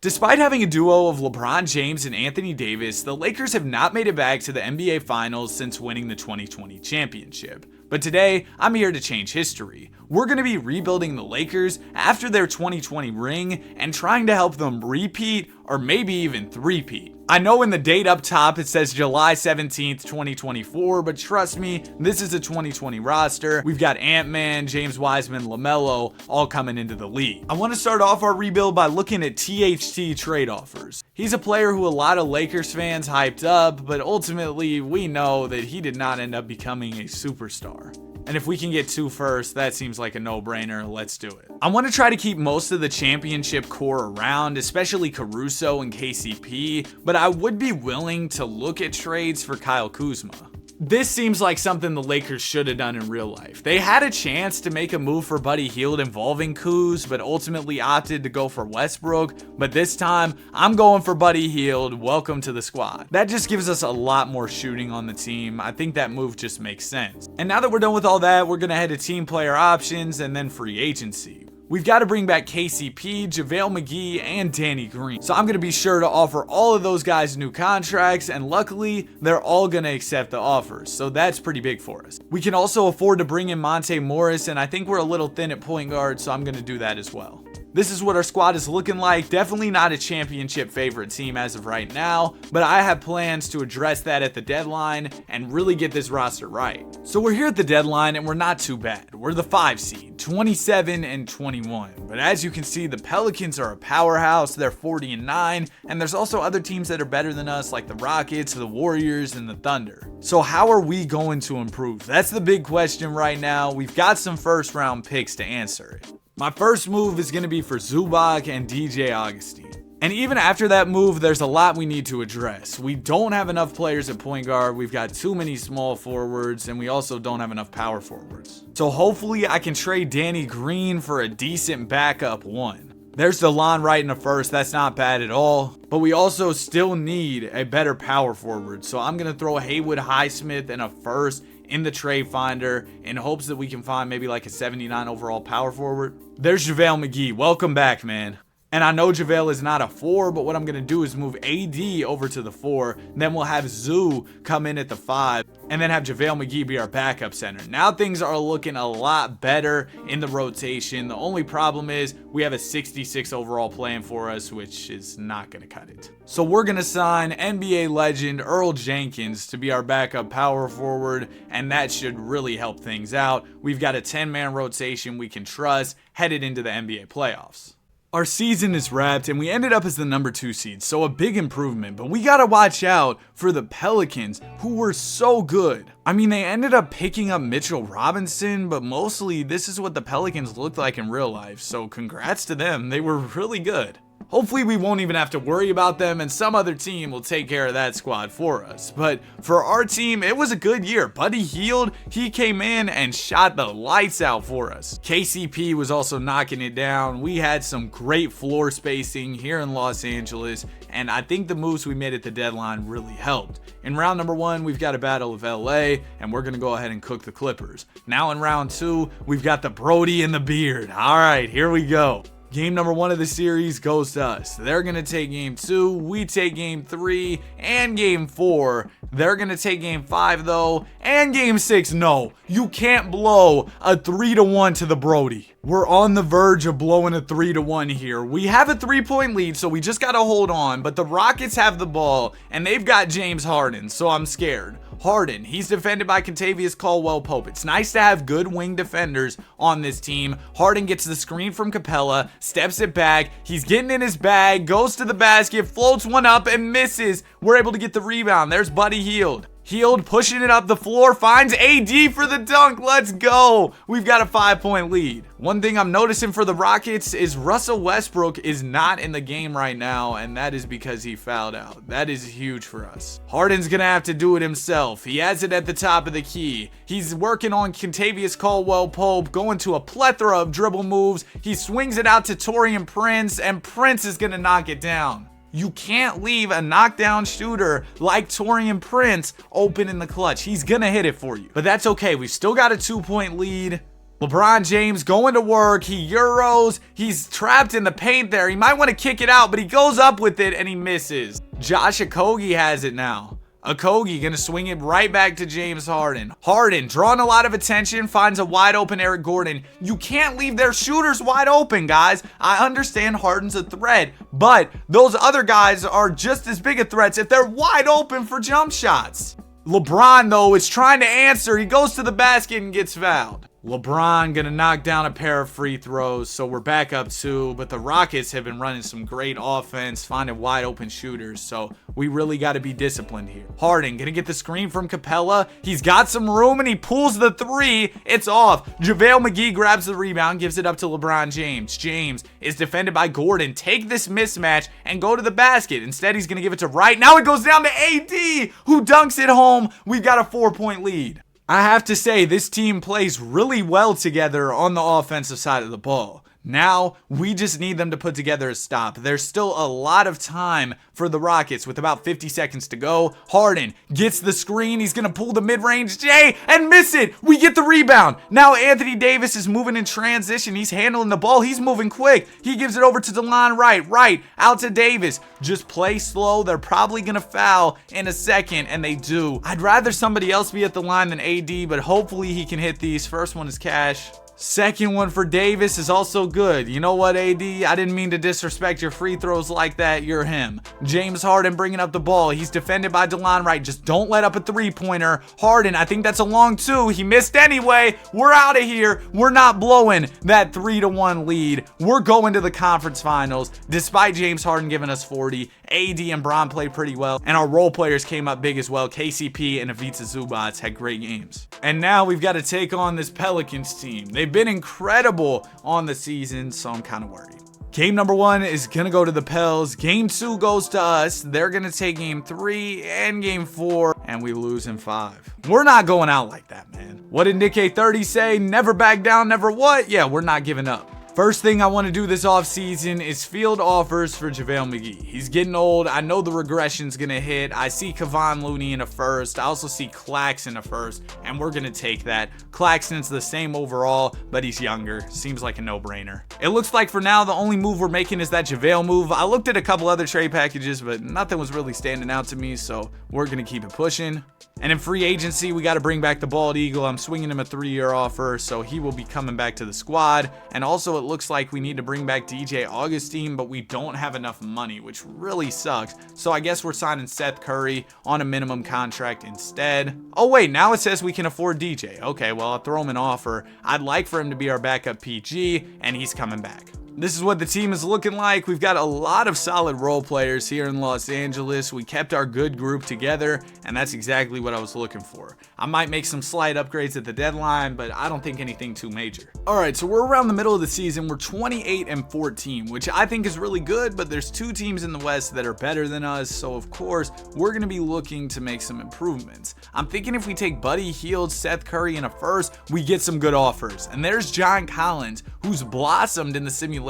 Despite having a duo of LeBron James and Anthony Davis, the Lakers have not made it back to the NBA Finals since winning the 2020 championship. But today, I'm here to change history. We're going to be rebuilding the Lakers after their 2020 ring and trying to help them repeat or maybe even three-peat. I know in the date up top it says July 17th, 2024, but trust me, this is a 2020 roster. We've got Ant-Man, James Wiseman, LaMelo all coming into the league. I want to start off our rebuild by looking at THT trade offers. He's a player who a lot of Lakers fans hyped up, but ultimately we know that he did not end up becoming a superstar. And if we can get 2 first, that seems like a no-brainer. Let's do it. I want to try to keep most of the championship core around, especially Caruso and KCP, but I would be willing to look at trades for Kyle Kuzma. This seems like something the Lakers should have done in real life. They had a chance to make a move for Buddy Hield involving Kuz, but ultimately opted to go for Westbrook. But this time, I'm going for Buddy Hield. Welcome to the squad. That just gives us a lot more shooting on the team. I think that move just makes sense. And now that we're done with all that, we're going to head to team player options and then free agency. We've got to bring back KCP, JaVale McGee, and Danny Green. So I'm going to be sure to offer all of those guys new contracts, and luckily, they're all going to accept the offers. So that's pretty big for us. We can also afford to bring in Monte Morris, and I think we're a little thin at point guard, so I'm going to do that as well. This is what our squad is looking like. Definitely not a championship favorite team as of right now, but I have plans to address that at the deadline and really get this roster right. So we're here at the deadline and we're not too bad. We're the 5 seed, 27 and 21. But as you can see, the Pelicans are a powerhouse. They're 40-9, and there's also other teams that are better than us, like the Rockets, the Warriors, and the Thunder. So how are we going to improve? That's the big question right now. We've got some first round picks to answer it. My first move is going to be for Zubac and DJ Augustin. And even after that move, there's a lot we need to address. We don't have enough players at point guard, we've got too many small forwards, and we also don't have enough power forwards. So hopefully I can trade Danny Green for a decent backup 1. There's DeLon Wright in the first, that's not bad at all. But we also still need a better power forward. So I'm going to throw Haywood Highsmith in a first in the trade finder in hopes that we can find maybe like a 79 overall power forward. There's JaVale McGee. Welcome back, man. And I know JaVale is not a 4, but what I'm going to do is move AD over to the 4. Then we'll have Zoo come in at the 5. And then have JaVale McGee be our backup center. Now things are looking a lot better in the rotation. The only problem is we have a 66 overall playing for us, which is not going to cut it. So we're going to sign NBA legend Earl Jenkins to be our backup power forward. And that should really help things out. We've got a 10-man rotation we can trust headed into the NBA playoffs. Our season is wrapped and we ended up as the number 2 seed, so a big improvement, but we gotta watch out for the Pelicans, who were so good. I mean, they ended up picking up Mitchell Robinson, but mostly this is what the Pelicans looked like in real life, so congrats to them, they were really good. Hopefully we won't even have to worry about them and some other team will take care of that squad for us. But for our team, it was a good year. Buddy Hield, he came in and shot the lights out for us. KCP was also knocking it down. We had some great floor spacing here in Los Angeles, and I think the moves we made at the deadline really helped. In round number 1, we've got a battle of LA, and we're going to go ahead and cook the Clippers. Now in round 2, we've got the Brody and the Beard. All right, here we go. Game number 1 of the series goes to us. They're going to take game 2. We take game 3 and game 4. They're going to take game 5 though. And game 6. No, you can't blow a 3-1 to the Brody. We're on the verge of blowing a 3-1 here. We have a 3-point lead, so we just got to hold on. But the Rockets have the ball, and they've got James Harden, so I'm scared. Harden, he's defended by Kentavious Caldwell-Pope. It's nice to have good wing defenders on this team. Harden gets the screen from Capella, steps it back. He's getting in his bag, goes to the basket, floats one up and misses. We're able to get the rebound. There's Buddy Hield. Hield pushing it up the floor, finds AD for the dunk. Let's go. We've got a 5-point lead. One thing I'm noticing for the Rockets is Russell Westbrook is not in the game right now, and that is because he fouled out. That is huge for us. Harden's going to have to do it himself. He has it at the top of the key. He's working on Kentavious Caldwell-Pope, going to a plethora of dribble moves. He swings it out to Taurean Prince, and Prince is going to knock it down. You can't leave a knockdown shooter like Taurean Prince open in the clutch. He's gonna hit it for you. But that's okay. We've still got a 2-point lead. LeBron James going to work. He Euros. He's trapped in the paint there. He might want to kick it out, but he goes up with it and he misses. Josh Okogie has it now. Okogie gonna swing it right back to James Harden. Harden drawing a lot of attention, finds a wide open Eric Gordon. You can't leave their shooters wide open, guys. I understand Harden's a threat, but those other guys are just as big a threats if they're wide open for jump shots. LeBron, though, is trying to answer. He goes to the basket and gets fouled. LeBron gonna knock down a pair of free throws, so we're back up 2, but the Rockets have been running some great offense, finding wide open shooters, so we really got to be disciplined here. Harden gonna get the screen from Capella. He's got some room and he pulls the 3. It's off. JaVale McGee grabs the rebound, gives it up to LeBron James. James is defended by Gordon. Take this mismatch and go to the basket. Instead, he's gonna give it to Wright. Now it goes down to AD, who dunks it home. We've got a 4-point lead. I have to say, this team plays really well together on the offensive side of the ball. Now, we just need them to put together a stop. There's still a lot of time for the Rockets with about 50 seconds to go. Harden gets the screen. He's going to pull the mid-range J and miss it. We get the rebound. Now Anthony Davis is moving in transition. He's handling the ball. He's moving quick. He gives it over to DeLon Wright. Wright out to Davis. Just play slow. They're probably going to foul in a second, and they do. I'd rather somebody else be at the line than AD, but hopefully he can hit these. First one is Cash. Second one for Davis is also good. You know what, AD? I didn't mean to disrespect your free throws like that. You're him. James Harden bringing up the ball. He's defended by DeLon Wright. Just don't let up a three-pointer. Harden, I think that's a long 2. He missed anyway. We're out of here. We're not blowing that 3-1 lead. We're going to the conference finals. Despite James Harden giving us 40, AD and Bron played pretty well, and our role players came up big as well. KCP and Ivica Zubac had great games. And now we've got to take on this Pelicans team. They've been incredible on the season, so I'm kind of worried. Game number 1 is going to go to the Pels. Game 2 goes to us. They're going to take game 3 and game 4, and we lose in 5. We're not going out like that, man. What did Nick A30 say? Never back down, never what? Yeah, we're not giving up. First thing I want to do this offseason is field offers for JaVale McGee. He's getting old. I know the regression's going to hit. I see Kevon Looney in a first. I also see Claxton in a first, and we're going to take that. Claxton's the same overall, but he's younger. Seems like a no-brainer. It looks like for now the only move we're making is that JaVale move. I looked at a couple other trade packages, but nothing was really standing out to me, so we're going to keep it pushing. And in free agency, we got to bring back the Bald Eagle. I'm swinging him a 3-year offer, so he will be coming back to the squad. And also, it looks like we need to bring back DJ Augustine, but we don't have enough money, which really sucks. So I guess we're signing Seth Curry on a minimum contract instead. Oh, wait, now it says we can afford DJ. Okay, well, I'll throw him an offer. I'd like for him to be our backup PG, and he's coming back. This is what the team is looking like. We've got a lot of solid role players here in Los Angeles. We kept our good group together, and that's exactly what I was looking for. I might make some slight upgrades at the deadline, but I don't think anything too major. All right, so we're around the middle of the season. We're 28-14, which I think is really good, but there's 2 teams in the West that are better than us, so of course, we're going to be looking to make some improvements. I'm thinking if we take Buddy Hield, Seth Curry in a first, we get some good offers. And there's John Collins, who's blossomed in the simulation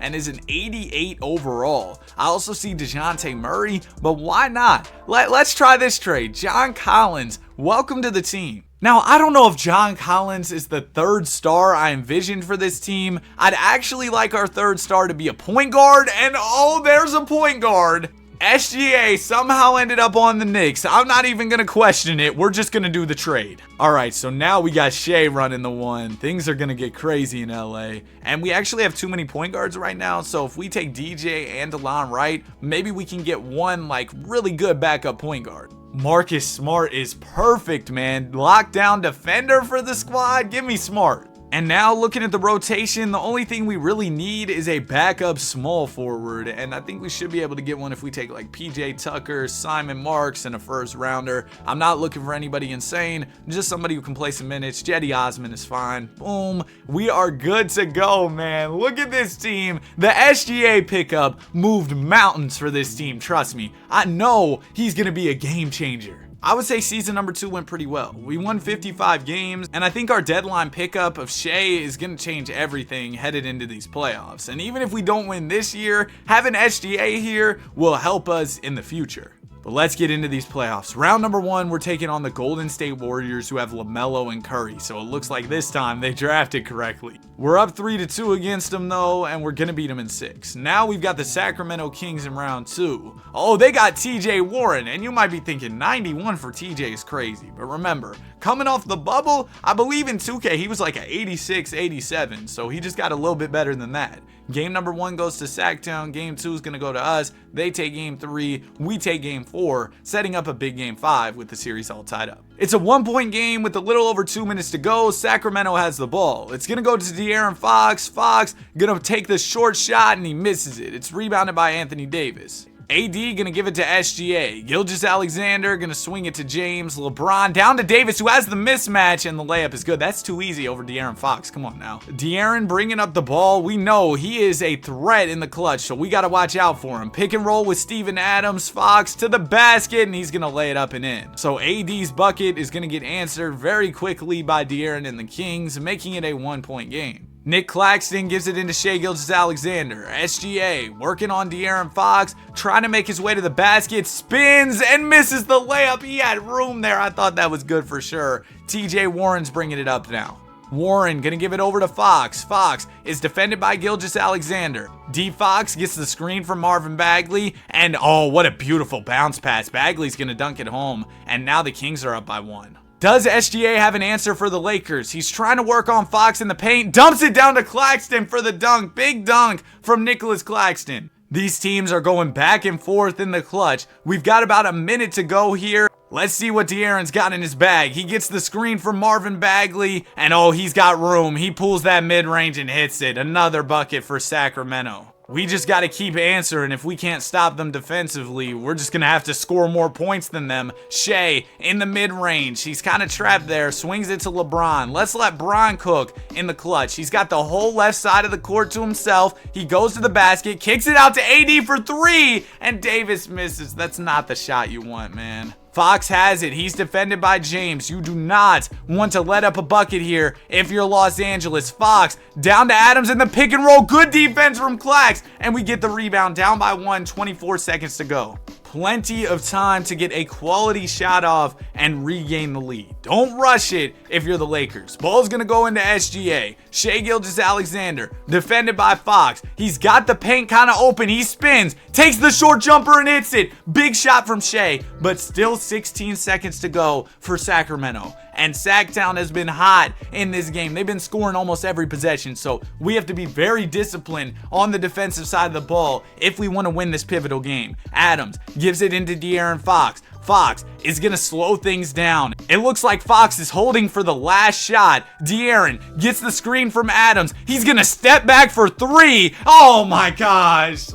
and is an 88 overall. I also see DeJounte Murray, but why not? Let's try this trade. John Collins, welcome to the team. Now, I don't know if John Collins is the 3rd star I envisioned for this team. I'd actually like our 3rd star to be a point guard, and oh, there's a point guard. SGA somehow ended up on the Knicks. I'm not even going to question it. We're just going to do the trade. All right, so now we got Shea running the 1. Things are going to get crazy in LA. And we actually have too many point guards right now. So if we take DJ and DeLon Wright, maybe we can get one like really good backup point guard. Marcus Smart is perfect, man. Lockdown defender for the squad. Give me Smart. And now looking at the rotation, the only thing we really need is a backup small forward. And I think we should be able to get one if we take like PJ Tucker, Simon Marks, and a first rounder. I'm not looking for anybody insane, just somebody who can play some minutes. Cedi Osman is fine. Boom. We are good to go, man. Look at this team. The SGA pickup moved mountains for this team. Trust me. I know he's going to be a game changer. I would say season number 2 went pretty well. We won 55 games, and I think our deadline pickup of Shea is going to change everything headed into these playoffs. And even if we don't win this year, having SGA here will help us in the future. But let's get into these playoffs. Round number 1, we're taking on the Golden State Warriors, who have LaMelo and Curry. So it looks like this time they drafted correctly. We're up 3-2 against them though, and we're gonna beat them in 6. Now we've got the Sacramento Kings in round 2. Oh, they got TJ Warren, and you might be thinking 91 for TJ is crazy. But remember, coming off the bubble, I believe in 2K he was like an 86, 87. So he just got a little bit better than that. Game number 1 goes to Sacktown. Game 2 is going to go to us. They take game 3. We take game 4, setting up a big game 5 with the series all tied up. It's a 1-point game with a little over 2 minutes to go. Sacramento has the ball. It's going to go to De'Aaron Fox. Fox going to take the short shot and he misses it. It's rebounded by Anthony Davis. AD gonna give it to SGA. Gilgeous-Alexander gonna swing it to James. LeBron down to Davis, who has the mismatch, and the layup is good. That's too easy over De'Aaron Fox. Come on now. De'Aaron bringing up the ball. We know he is a threat in the clutch, so we gotta watch out for him. Pick and roll with Steven Adams. Fox to the basket, and he's gonna lay it up and in. So AD's bucket is gonna get answered very quickly by De'Aaron and the Kings, making it a 1-point game. Nick Claxton gives it into Shai Gilgeous-Alexander. SGA working on De'Aaron Fox, trying to make his way to the basket, spins and misses the layup. He had room there. I thought that was good for sure. TJ Warren's bringing it up now. Warren gonna give it over to Fox. Fox is defended by Gilgeous-Alexander. D Fox gets the screen from Marvin Bagley, and oh, what a beautiful bounce pass. Bagley's gonna dunk it home, and now the Kings are up by 1. Does SGA have an answer for the Lakers? He's trying to work on Fox in the paint, dumps it down to Claxton for the dunk. Big dunk from Nicholas Claxton. These teams are going back and forth in the clutch. We've got about a minute to go here. Let's see what De'Aaron's got in his bag. He gets the screen from Marvin Bagley, and oh, he's got room. He pulls that mid-range and hits it. Another bucket for Sacramento. We just got to keep answering. If we can't stop them defensively, we're just going to have to score more points than them. Shai in the mid-range. He's kind of trapped there. Swings it to LeBron. Let's let Bron cook in the clutch. He's got the whole left side of the court to himself. He goes to the basket, kicks it out to AD for 3, and Davis misses. That's not the shot you want, man. Fox has it. He's defended by James. You do not want to let up a bucket here if you're Los Angeles. Fox down to Adams in the pick and roll. Good defense from Clax. And we get the rebound down by 1, 24 seconds to go. Plenty of time to get a quality shot off and regain the lead. Don't rush it if you're the Lakers. Ball's gonna go into SGA. Shai Gilgeous-Alexander, defended by Fox. He's got the paint kind of open. He spins, takes the short jumper and hits it. Big shot from Shai, but still 16 seconds to go for Sacramento. And Sacktown has been hot in this game. They've been scoring almost every possession, so we have to be very disciplined on the defensive side of the ball if we want to win this pivotal game. Adams gives it into De'Aaron Fox. Fox is going to slow things down. It looks like Fox is holding for the last shot. De'Aaron gets the screen from Adams. He's going to step back for 3. Oh my gosh.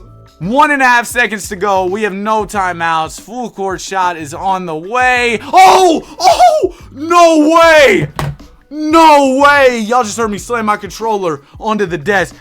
1.5 seconds to go. We have no timeouts. Full court shot is on the way. Oh, no way. No way. Y'all just heard me slam my controller onto the desk.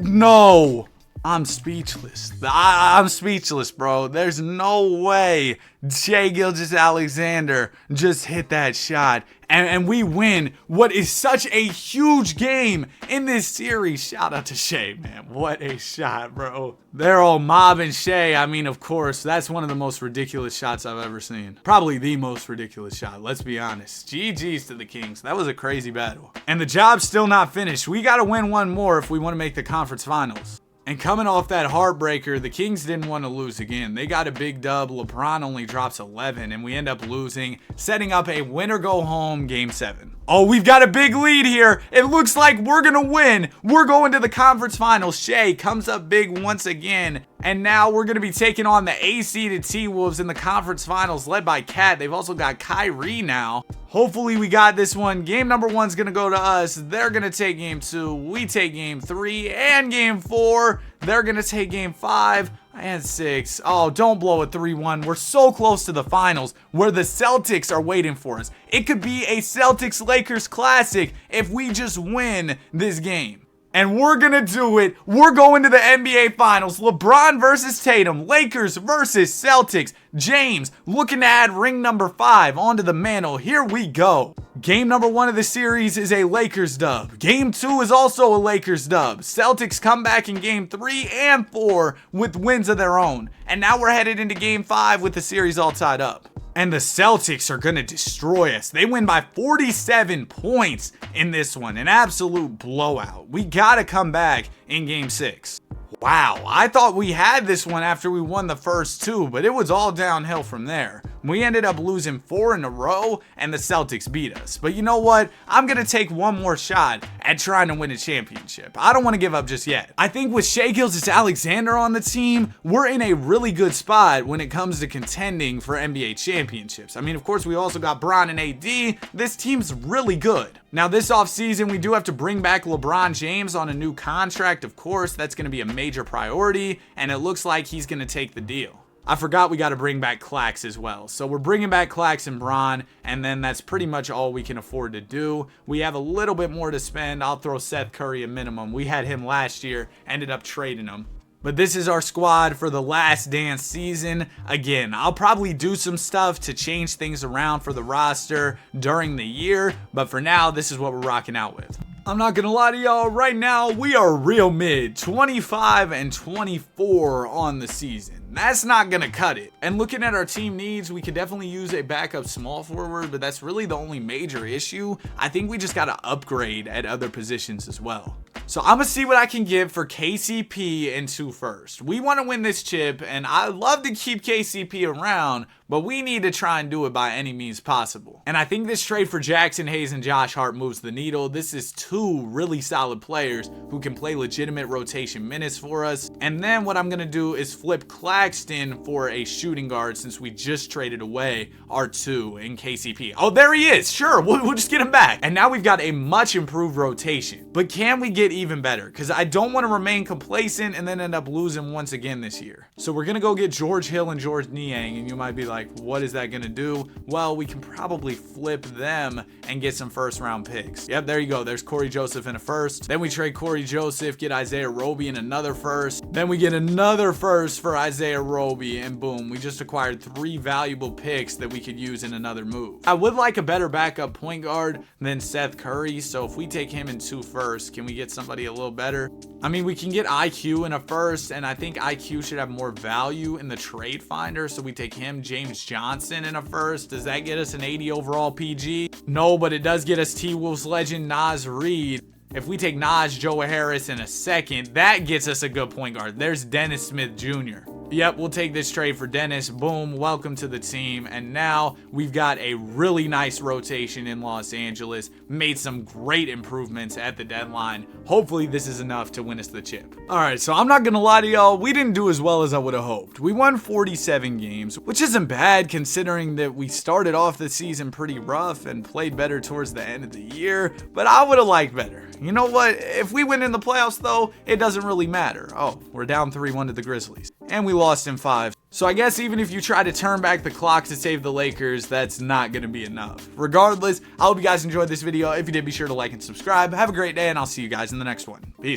No. I'm speechless. I'm speechless, bro. There's no way Shai Gilgeous-Alexander just hit that shot. And we win what is such a huge game in this series. Shout out to Shai, man. What a shot, bro. They're all mobbing Shai. I mean, of course, that's one of the most ridiculous shots I've ever seen. Probably the most ridiculous shot, let's be honest. GG's to the Kings. That was a crazy battle. And the job's still not finished. We got to win one more if we want to make the conference finals. And coming off that heartbreaker, the Kings didn't want to lose again. They got a big dub. LeBron only drops 11, and we end up losing, setting up a winner-go-home Game 7. Oh, we've got a big lead here. It looks like we're going to win. We're going to the conference finals. Shai comes up big once again. And now we're going to be taking on the A-seeded T-Wolves in the conference finals led by Cat. They've also got Kyrie now. Hopefully we got this one. Game number 1's going to go to us. They're going to take game 2. We take game 3 and game 4. They're going to take game 5 and 6. Oh, don't blow it 3-1. We're so close to the finals where the Celtics are waiting for us. It could be a Celtics-Lakers classic if we just win this game. And we're going to do it. We're going to the NBA Finals. LeBron versus Tatum. Lakers versus Celtics. James looking to add ring number 5 onto the mantle. Here we go. Game number 1 of the series is a Lakers dub. Game 2 is also a Lakers dub. Celtics come back in game 3 and 4 with wins of their own. And now we're headed into game 5 with the series all tied up. And the Celtics are going to destroy us. They win by 47 points in this one. An absolute blowout. We got to come back in game 6. Wow, I thought we had this one after we won the first 2, but it was all downhill from there. We ended up losing 4 in a row, and the Celtics beat us. But you know what? I'm going to take one more shot at trying to win a championship. I don't want to give up just yet. I think with Shai Gilgeous-Alexander on the team, we're in a really good spot when it comes to contending for NBA championships. I mean, of course, we also got Bron and AD. This team's really good. Now, this offseason, we do have to bring back LeBron James on a new contract. Of course, that's going to be a major priority, and it looks like he's going to take the deal. I forgot we got to bring back Clax as well. So we're bringing back Clax and Bron, and then that's pretty much all we can afford to do. We have a little bit more to spend. I'll throw Seth Curry a minimum. We had him last year, ended up trading him. But this is our squad for the Last Dance season. Again, I'll probably do some stuff to change things around for the roster during the year, but for now, this is what we're rocking out with. I'm not gonna lie to y'all, right now we are real mid, 25 and 24 on the season. That's not gonna cut it. And looking at our team needs, we could definitely use a backup small forward, but that's really the only major issue. I think we just gotta upgrade at other positions as well. So I'm gonna see what I can get for KCP and 2 first. We want to win this chip, and I love to keep KCP around, but we need to try and do it by any means possible. And I think this trade for Jackson Hayes and Josh Hart moves the needle. This is 2 really solid players who can play legitimate rotation minutes for us. And then what I'm gonna do is flip Claxton for a shooting guard, since we just traded away our 2 in KCP. Oh, there he is. Sure, we'll just get him back. And now we've got a much improved rotation. But can we get even better? Because I don't want to remain complacent and then end up losing once again this year. So we're gonna go get George Hill and George Niang, and you might be like, what is that gonna do? Well, we can probably flip them and get some first round picks. Yep, there you go. There's Corey Joseph in a first. Then we trade Corey Joseph, get Isaiah Roby in another first. Then we get another first for Isaiah Roby, and boom, we just acquired 3 valuable picks that we could use in another move. I would like a better backup point guard than Seth Curry, so if we take him in 2 first, can we get somebody a little better? I mean, we can get IQ in a first, and I think IQ should have more value in the trade finder, so we take him, James Johnson in a first. Does that get us an 80 overall PG? No, but it does get us T-Wolves legend Naz Reid. If we take Naj Joe Harris in a second, that gets us a good point guard. There's Dennis Smith Jr. Yep, we'll take this trade for Dennis. Boom, welcome to the team. And now we've got a really nice rotation in Los Angeles. Made some great improvements at the deadline. Hopefully this is enough to win us the chip. All right, so I'm not gonna lie to y'all, we didn't do as well as I would have hoped. We won 47 games, which isn't bad considering that we started off the season pretty rough and played better towards the end of the year, but I would have liked better. You know what? If we win in the playoffs though, it doesn't really matter. Oh, we're down 3-1 to the Grizzlies. And we lost in 5. So I guess even if you try to turn back the clock to save the Lakers, that's not going to be enough. Regardless, I hope you guys enjoyed this video. If you did, be sure to like and subscribe. Have a great day, and I'll see you guys in the next one. Peace.